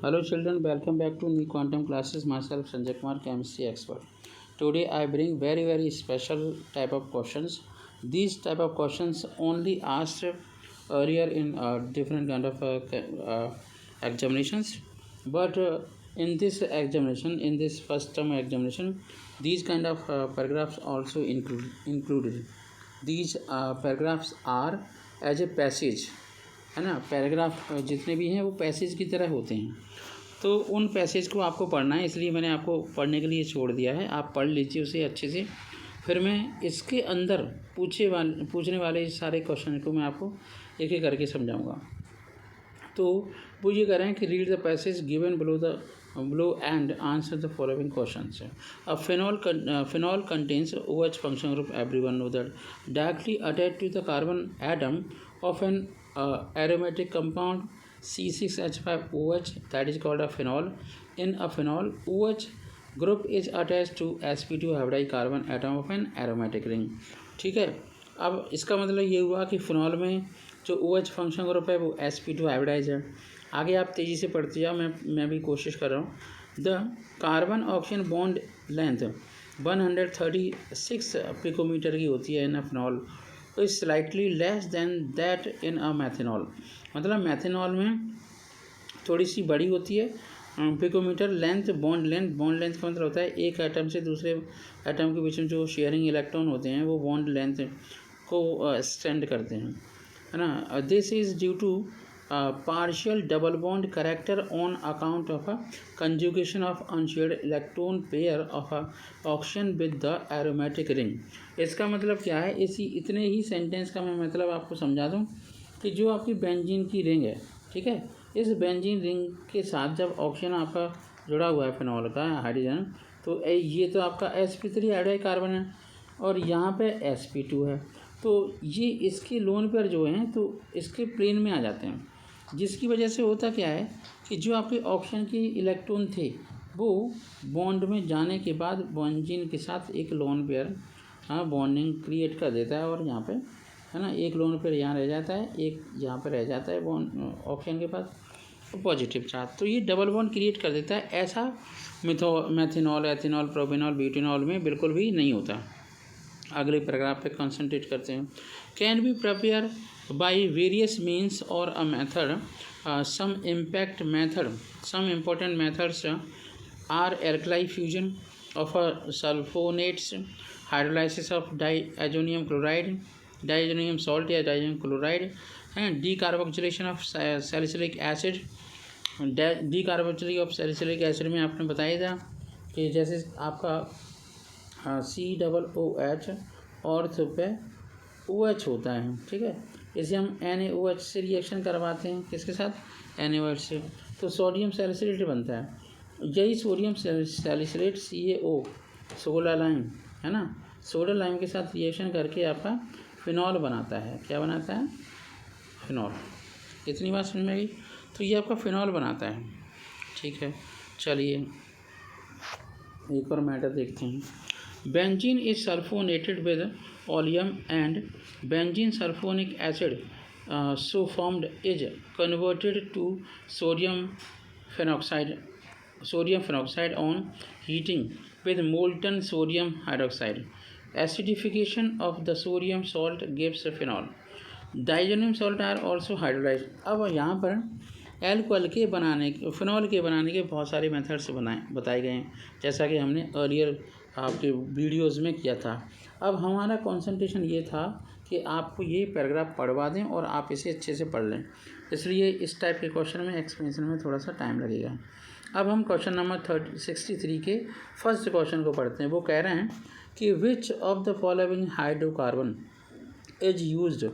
Hello children, welcome back to new quantum classes. Myself Sanjay Kumar, chemistry expert. Today I bring very special type of questions. These type of questions only asked earlier in different kind of examinations, but in this examination, in this first term examination, these kind of paragraphs also included. These paragraphs are as a passage, है ना। Paragraph जितने भी हैं वो passage की तरह होते हैं, तो उन पैसेज को आपको पढ़ना है, इसलिए मैंने आपको पढ़ने के लिए छोड़ दिया है। आप पढ़ लीजिए उसे अच्छे से, फिर मैं इसके अंदर पूछने वाले सारे क्वेश्चन को मैं आपको एक एक करके समझाऊंगा। तो वो ये कह रहे हैं कि read the passage given below and answer the following questions. A phenol contains OH function group. Everyone know that. Directly attached to the carbon atom of an aromatic compound C6H5OH, that is called a phenol. In a phenol, OH group is attached to sp2 hybridized carbon atom of an aromatic ring. ठीक है। अब इसका मतलब ये हुआ कि phenol में जो OH फंक्शन ग्रुप है वो sp2 हाइब्रिडाइज है। आगे आप तेज़ी से पढ़ते जाओ, मैं भी कोशिश कर रहा हूँ। The carbon oxygen bond length 136 picometre की होती है इन अ फिनॉल, तो slightly less than that in a methanol. मतलब मैथेनॉल में थोड़ी सी बड़ी होती है पिकोमीटर। बॉन्ड लेंथ का मतलब होता है एक एटम से दूसरे एटम के बीच में जो शेयरिंग इलेक्ट्रॉन होते हैं वो बॉन्ड लेंथ को एक्सटेंड करते हैं, है ना। This is due to partial double bond character on account of a conjugation of unshared electron pair of a oxygen with the aromatic ring. इसका मतलब क्या है, इतने ही सेंटेंस का मैं मतलब आपको समझा दूं कि जो आपकी बेंजीन की रिंग है, ठीक है, इस बेंजीन रिंग के साथ जब ऑक्सीजन आपका जुड़ा हुआ है फिनॉल का हाइड्रोजन, तो ये तो आपका sp3 हाइड्राइड कार्बन है और यहाँ पे sp2 है, तो ये इसके लोन पर जो हैं तो इसके प्लेन में आ जाते हैं, जिसकी वजह से होता क्या है कि जो आपके ऑक्सीजन की इलेक्ट्रॉन थे वो बॉन्ड में जाने के बाद बेंजीन के साथ एक लोन पेयर बॉन्डिंग क्रिएट कर देता है, और यहाँ पे है ना एक लोन पेयर यहाँ रह जाता है, एक यहाँ पे रह जाता है बॉन्ड ऑक्सीजन के पास पॉजिटिव चार्ज, तो ये डबल बॉन्ड क्रिएट कर देता है। ऐसा मैथेनॉल, एथेनॉल, प्रोपेनॉल, ब्यूटेनॉल में बिल्कुल भी नहीं होता। अगले पैराग्राफ पे कंसंट्रेट करते हैं। Can be prepare by various means और a method. Some important methods are alkali fusion of sulphonates, hydrolysis of diazonium chloride, diazonium salt या diazonium chloride, and decarboxylation of salicylic acid. Decarboxylation of salicylic acid में आपने बताया था कि जैसे आपका COOH और पे OH होता है, ठीक है, इसे हम NaOH से रिएक्शन करवाते हैं, किसके साथ, NaOH से, तो सोडियम सैलिसिलेट बनता है। यही sodium salicylate CaO soda lime, है ना, सोडा लाइम के साथ रिएक्शन करके आपका फिनॉल बनाता है। क्या बनाता है, फिनॉल। इतनी बात समझ में आई, तो ये आपका फिनॉल बनाता है, ठीक है। चलिए एक और मैटर देखते हैं। Benzene is sulfonated with oleum and benzene sulfonic acid so formed is converted to sodium phenoxide on heating with molten sodium hydroxide. Acidification of the sodium salt gives phenol. Diazonium salt are also hydrolyzed. अब यहाँ पर phenol के बनाने के बहुत सारे methods बताए गए हैं, जैसा कि हमने अर्लियर आपके वीडियोस में किया था। अब हमारा कंसंट्रेशन ये था कि आपको ये पैराग्राफ पढ़वा दें और आप इसे अच्छे से पढ़ लें, इसलिए इस टाइप के क्वेश्चन में एक्सप्लेनेशन में थोड़ा सा टाइम लगेगा। अब हम क्वेश्चन नंबर 63 के फर्स्ट क्वेश्चन को पढ़ते हैं। वो कह रहे हैं कि which of the following hydrocarbon is used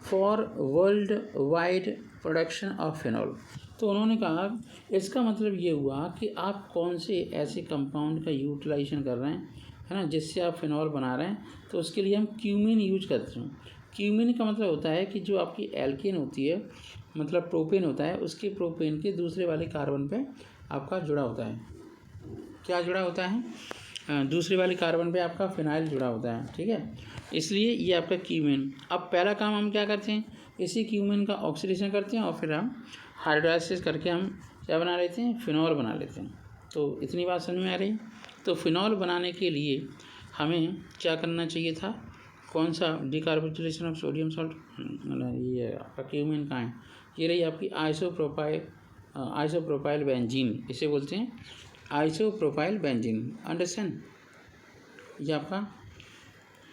for world wide production of phenol. तो उन्होंने कहा, इसका मतलब ये हुआ कि आप कौन से ऐसे कंपाउंड का यूटिलाइजेशन कर रहे हैं, है ना, जिससे आप फिनॉल बना रहे हैं, तो उसके लिए हम क्यूमिन यूज करते हैं। क्यूमिन का मतलब होता है कि जो आपकी एल्केन होती है, मतलब प्रोपेन होता है, उसके प्रोपेन के दूसरे वाले कार्बन पे आपका जुड़ा होता है। क्या जुड़ा होता है, दूसरे वाले कार्बन पे आपका फिनाइल जुड़ा होता है, ठीक है, इसलिए ये आपका क्यूमिन। अब पहला काम हम क्या करते हैं, इसी क्यूमिन का ऑक्सीडेशन करते हैं और फिर हम हाइड्रोलाइसिस करके हम क्या बना लेते हैं, फिनॉल बना लेते हैं। तो इतनी बात समझ में आ रही। तो फिनॉल बनाने के लिए हमें क्या करना चाहिए था, कौन सा, डिकार्बोक्सिलेशन ऑफ सोडियम सॉल्ट, ये आपका क्यूमीन कहाँ है, ये रही आपकी आइसोप्रोपाइल बेंजीन, इसे बोलते हैं आइसोप्रोपाइल बेंजीन। अंडरस्टैंड, ये आपका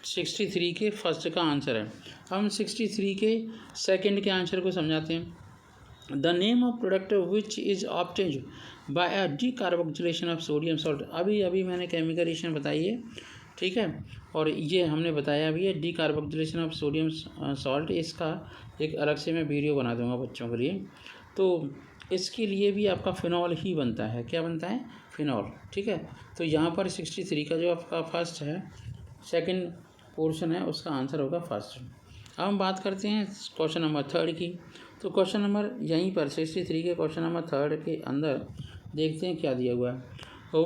63 के फर्स्ट का आंसर है। हम 63 के सेकंड के आंसर को समझाते हैं। The name of product which is obtained by a decarboxylation of sodium salt. अभी मैंने केमिकल रिएक्शन बताई है, ठीक है, और ये हमने बताया भी है डिकार्बोक्सिलेशन ऑफ सोडियम सॉल्ट। इसका एक अलग से मैं वीडियो बना दूंगा बच्चों के लिए। तो इसके लिए भी आपका फिनॉल ही बनता है। क्या बनता है, फिनॉल, ठीक है। तो यहाँ पर 63 का जो आपका फर्स्ट है, सेकंड पोर्शन है, उसका आंसर होगा फर्स्ट। अब हम बात करते हैं क्वेश्चन नंबर 3 की। तो क्वेश्चन नंबर यहीं पर 63 के क्वेश्चन नंबर 3 के अंदर देखते हैं क्या दिया हुआ है।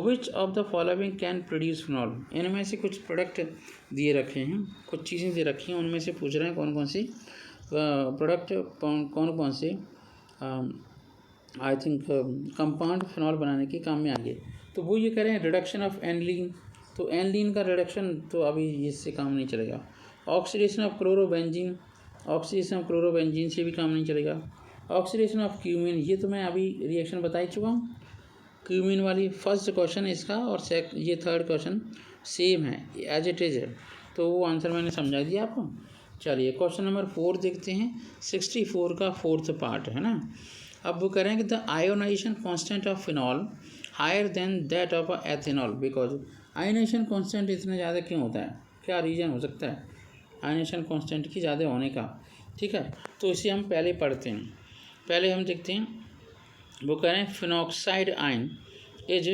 Which of the following can produce phenol. इनमें से कुछ प्रोडक्ट दिए रखे हैं, कुछ चीज़ें दे रखी हैं, उनमें से पूछ रहे हैं कौन कौन सी प्रोडक्ट, कौन कौन से आई थिंक कंपाउंड फिनॉल बनाने के काम में आगे। तो वो ये कह रहे हैं रिडक्शन ऑफ एनलीन। तो एनलीन का रिडक्शन तो अभी इससे काम नहीं चलेगा। Oxidation of chlorobenzene, oxidation of chlorobenzene से भी काम नहीं चलेगा। ऑक्सीडेशन ऑफ क्यूमिन, ये तो मैं अभी रिएक्शन बता ही चुका हूँ, क्यूमिन वाली। फर्स्ट क्वेश्चन इसका और ये थर्ड क्वेश्चन सेम है, एज इट इज़ है, तो वो आंसर मैंने समझा दिया आपको। चलिए क्वेश्चन नंबर 4 देखते हैं, 64 का फोर्थ पार्ट है ना। अब वो कह रहे हैं कि the ionisation constant of phenol higher than that of ethanol because. Ionisation constant इतना ज़्यादा क्यों होता है, क्या रीज़न हो सकता है आयोनाइजेशन कांस्टेंट की ज़्यादा होने का, ठीक है। तो इसे हम पहले पढ़ते हैं। पहले हम देखते हैं, वो कह रहे हैं phenoxide ion is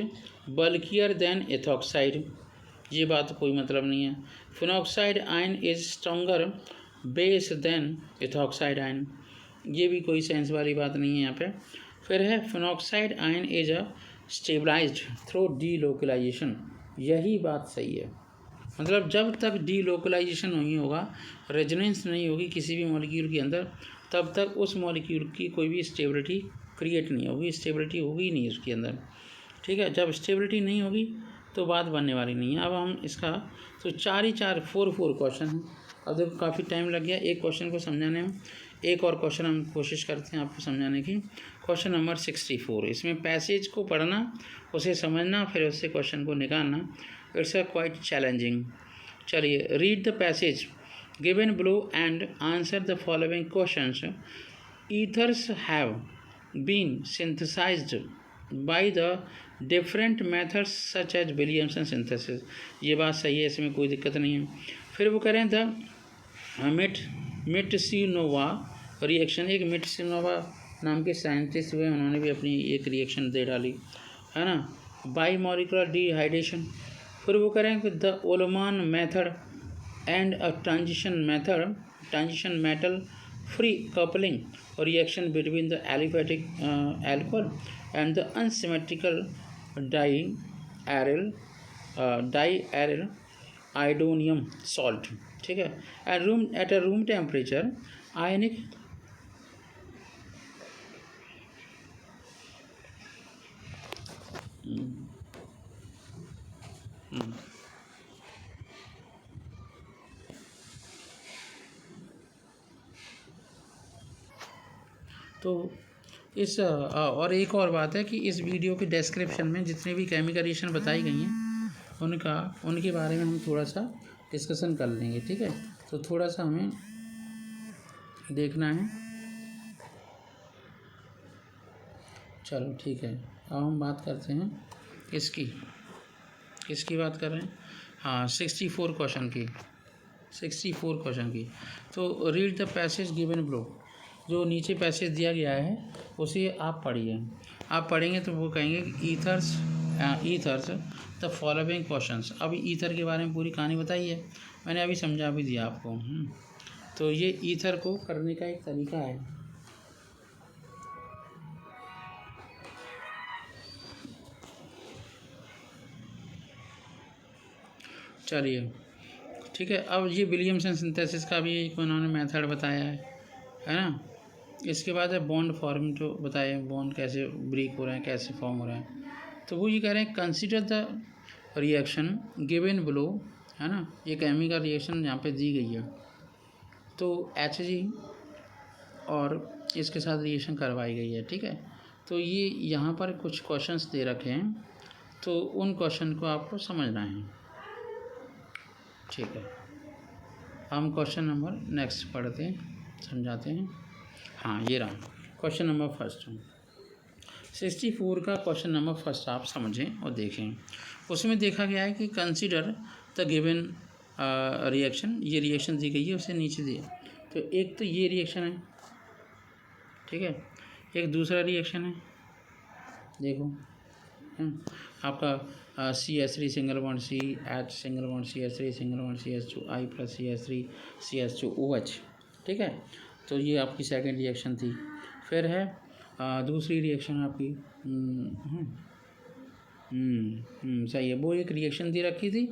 bulkier than ethoxide. ये बात कोई मतलब नहीं है। Phenoxide ion is stronger base than ethoxide ion, ये भी कोई सेंस वाली बात नहीं है यहाँ पे। फिर है phenoxide ion is a stabilised through delocalisation, यही बात सही है। मतलब जब तक डीलोकलाइजेशन नहीं होगा, रेजोनेंस नहीं होगी किसी भी मॉलिक्यूल के अंदर, तब तक उस मॉलिक्यूल की कोई भी स्टेबिलिटी क्रिएट नहीं होगी, स्टेबिलिटी होगी ही नहीं उसके अंदर, ठीक है। जब स्टेबिलिटी नहीं होगी तो बात बनने वाली नहीं है। अब हम इसका तो 4 क्वेश्चन हैं। अब देखो काफ़ी टाइम लग गया एक क्वेश्चन को समझाने में, एक और क्वेश्चन हम कोशिश करते हैं आपको समझाने की। क्वेश्चन नंबर 64, इसमें पैसेज को पढ़ना, उसे समझना, फिर उससे क्वेश्चन को निकालना, इट्स अ क्वाइट चैलेंजिंग। चलिए, read the passage given below and answer the following questions. Ethers have been synthesised by the different methods such as Williamson synthesis, ये बात सही है, इसमें कोई दिक्कत नहीं है। फिर वो करें द मिटसिनोवा रिएक्शन, एक मिटसिनोवा नाम के साइंटिस्ट हुए, उन्होंने भी अपनी एक रिएक्शन दे डाली है ना, बाई मॉलिकुलर डिहाइड्रेशन। फिर वो करें कि the Ullmann method and a transition metal free coupling reaction between the aliphatic alcohol and the unsymmetrical diaryl iodonium salt, ठीक है। At a room temperature ionic तो इस और एक और बात है कि इस वीडियो के डिस्क्रिप्शन में जितनी भी केमिकल रिएक्शन बताई गई हैं उनके बारे में हम थोड़ा सा डिस्कशन कर लेंगे, ठीक है। तो थोड़ा सा हमें देखना है। चलो ठीक है, अब हम बात करते हैं किसकी बात कर रहे हैं, हाँ 64 क्वेश्चन की। तो read the passage given below, जो नीचे पैसेज दिया गया है उसे आप पढ़िए। आप पढ़ेंगे तो वो कहेंगे कि ईथर्स द फॉलोइंग क्वेश्चंस। अभी ईथर के बारे में पूरी कहानी बताई है, मैंने अभी समझा भी दिया आपको। तो ये ईथर को करने का एक तरीका है। चलिए ठीक है, अब ये विलियमसन सिंथेसिस का भी एक उन्होंने मेथड बताया है ना। इसके बाद है बॉन्ड फॉर्म, जो बताए बॉन्ड कैसे ब्रेक हो रहे हैं, कैसे फॉर्म हो रहे हैं। तो वो ये कह रहे हैं consider the reaction given below, है ना, ये केमिकल रिएक्शन यहाँ पे दी गई है। तो Hg और इसके साथ रिएक्शन करवाई गई है, ठीक है। तो ये यहाँ पर कुछ क्वेश्चंस दे रखे हैं, तो उन क्वेश्चन को आपको समझना है, ठीक है। हम क्वेश्चन नंबर नेक्स्ट पढ़ते हैं, समझाते हैं। हाँ, ये रहा क्वेश्चन नंबर फर्स्ट। 64 का क्वेश्चन नंबर फर्स्ट आप समझें और देखें। उसमें देखा गया है कि कंसीडर द गिवन रिएक्शन, ये रिएक्शन दी गई है, उसे नीचे दिया। तो एक तो ये रिएक्शन है, ठीक है, एक दूसरा रिएक्शन है, देखो आपका CH3 single bond CH single bond CH3 single bond CH2 I plus CH3 CH2 OH, ठीक है। तो ये आपकी सेकंड रिएक्शन थी। फिर है दूसरी रिएक्शन आपकी, सही है, वो एक रिएक्शन दे रखी थी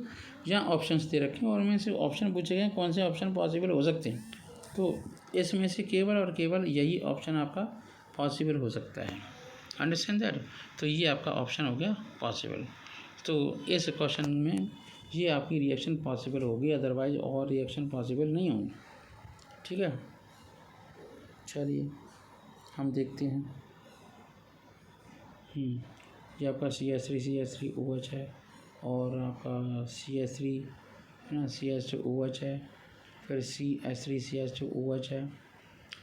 जहाँ ऑप्शंस दे रखे हैं और उनमें से ऑप्शन पूछे गए कौन से ऑप्शन पॉसिबल हो सकते हैं। तो इसमें से केवल और केवल यही ऑप्शन आपका पॉसिबल हो सकता है, अंडरस्टैंड दैट। तो ये आपका ऑप्शन हो गया पॉसिबल। तो इस क्वेश्चन में ये आपकी रिएक्शन पॉसिबल होगी, अदरवाइज और रिएक्शन पॉसिबल नहीं होंगी, ठीक है। चलिए हम देखते हैं। ये आपका CH3 OH है और आपका CH3 है ना, CH2 OH है, फिर CH3 CH2 OH है,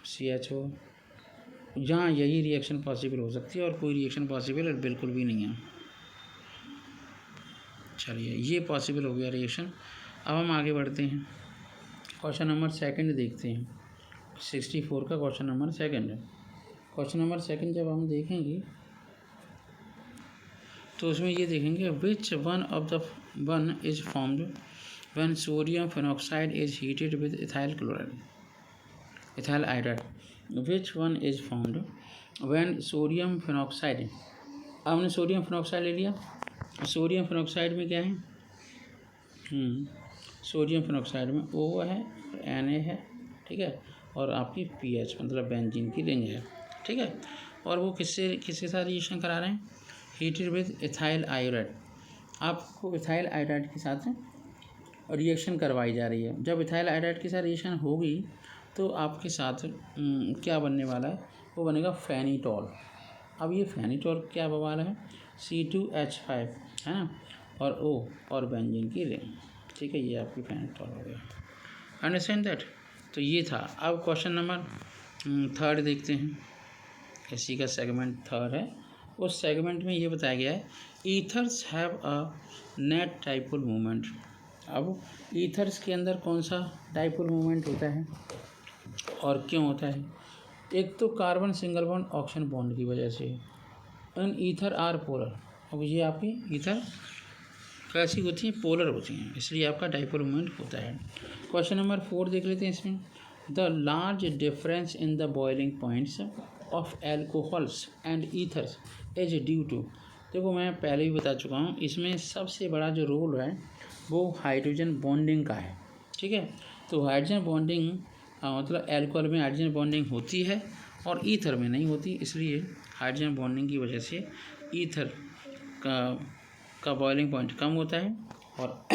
CHO। जहाँ यही रिएक्शन पॉसिबल हो सकती है और कोई रिएक्शन पॉसिबल बिल्कुल भी नहीं है। चलिए ये पॉसिबल हो गया रिएक्शन। अब हम आगे बढ़ते हैं, क्वेश्चन नंबर सेकंड देखते हैं। 64 का क्वेश्चन नंबर सेकंड है। क्वेश्चन नंबर सेकंड जब हम देखेंगे तो उसमें ये देखेंगे which one of the one is formed when sodium phenoxide is heated with ethyl hydride. Which one is formed when sodium phenoxide, आपने सोडियम फिनॉक्साइड ले लिया। सोडियम फिनॉक्साइड में क्या है, सोडियम फिनॉक्साइड में O है, Na है, ठीक है, और आपकी pH मतलब बेंजीन की रिंग है, ठीक है। और वो किसके साथ रिएक्शन करा रहे हैं, हीटेड विद इथाइल आयोडाइड। आपको इथाइल आयोडाइड के साथ रिएक्शन करवाई जा रही है। जब इथाइल आयोडाइड के साथ रिएक्शन होगी तो आपके साथ क्या बनने वाला है, वो बनेगा फेनिटॉल। अब ये फेनिटॉल क्या बवाल है, C2H5 है ना, और O और बेंजीन की रिंग, ठीक है, ये आपकी फेनिटॉल हो गया, अंडरस्टैंड दैट। तो ये था। अब क्वेश्चन नंबर थर्ड देखते हैं, इसी का सेगमेंट थर्ड है। उस सेगमेंट में ये बताया गया है ethers have a net dipole moment. अब ईथर्स के अंदर कौन सा डाइपोल मोमेंट होता है और क्यों होता है। एक तो carbon single bond oxygen bond की वजह से, एंड ईथर आर पोलर। अब ये आपकी ईथर कैसी होती हैं, पोलर होती हैं, इसलिए आपका डाइपोल मोमेंट होता है। क्वेश्चन नंबर 4 देख लेते हैं। इसमें the large difference in the boiling points of alcohols and ethers is due to. देखो मैं पहले ही बता चुका हूँ, इसमें सबसे बड़ा जो रोल है वो हाइड्रोजन बॉन्डिंग का है, ठीक है। तो हाइड्रोजन बॉन्डिंग मतलब एल्कोहल में हाइड्रोजन बॉन्डिंग होती है और ईथर में नहीं होती, इसलिए हाइड्रोजन बॉन्डिंग की वजह से ईथर का बॉइलिंग पॉइंट कम होता है और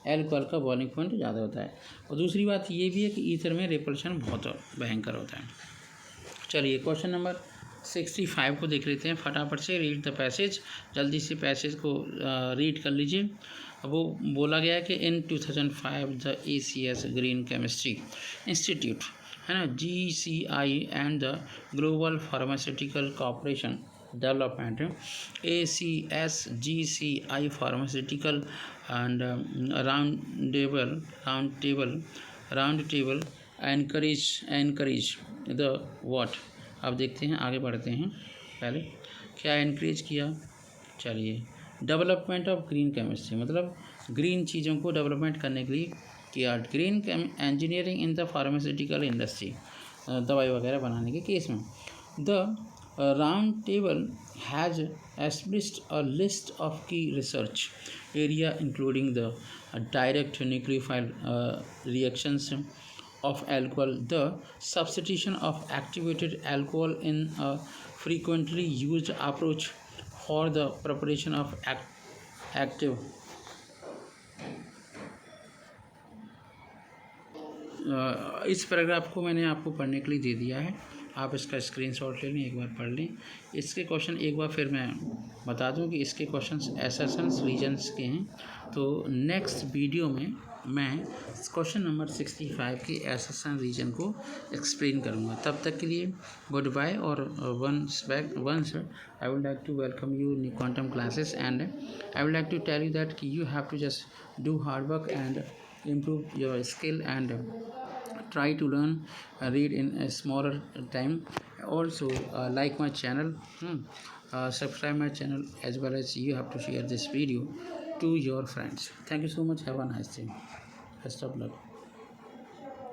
एल्कोहल का बॉइलिंग पॉइंट ज़्यादा होता है। और दूसरी बात ये भी है कि ईथर में रिपल्शन बहुत भयंकर होता है। चलिए क्वेश्चन नंबर 65 को देख लेते हैं फटाफट से। रीड द पैसेज, जल्दी से पैसेज को रीड कर लीजिए। वो बोला गया है कि इन 2005 the ACS green chemistry institute है ना, GCI and the global pharmaceutical corporation development, ACS GCI pharmaceutical and round table encourage the what. अब देखते हैं, आगे बढ़ते हैं। पहले क्या एनकरेज किया, चलिए डेवलपमेंट ऑफ ग्रीन केमिस्ट्री, मतलब ग्रीन चीज़ों को डेवलपमेंट करने के लिए किया। Green engineering in the pharmaceutical industry, दवाई वगैरह बनाने के केस में। The round table has established a list of key research area including the direct nucleophile reactions of alcohol. The substitution of activated alcohol in a frequently used approach for the preparation of active इस paragraph को मैंने आपको पढ़ने के लिए दे दिया है, आप इसका स्क्रीनशॉट ले लें, एक बार पढ़ लें। इसके क्वेश्चन एक बार फिर मैं बता दूं कि इसके क्वेश्चंस एसेशंस रीजन्स के हैं। तो नेक्स्ट वीडियो में मैं क्वेश्चन नंबर 65 के एसेशन रीजन को एक्सप्लेन करूंगा। तब तक के लिए गुड बाय। और once I would like to welcome you in quantum classes and I would like to tell you that you have to just do hard work and improve your skill and try to learn read in a smaller time. Also like my channel, subscribe my channel, as well as you have to share this video to your friends. Thank you so much. Have a nice day. Best of luck.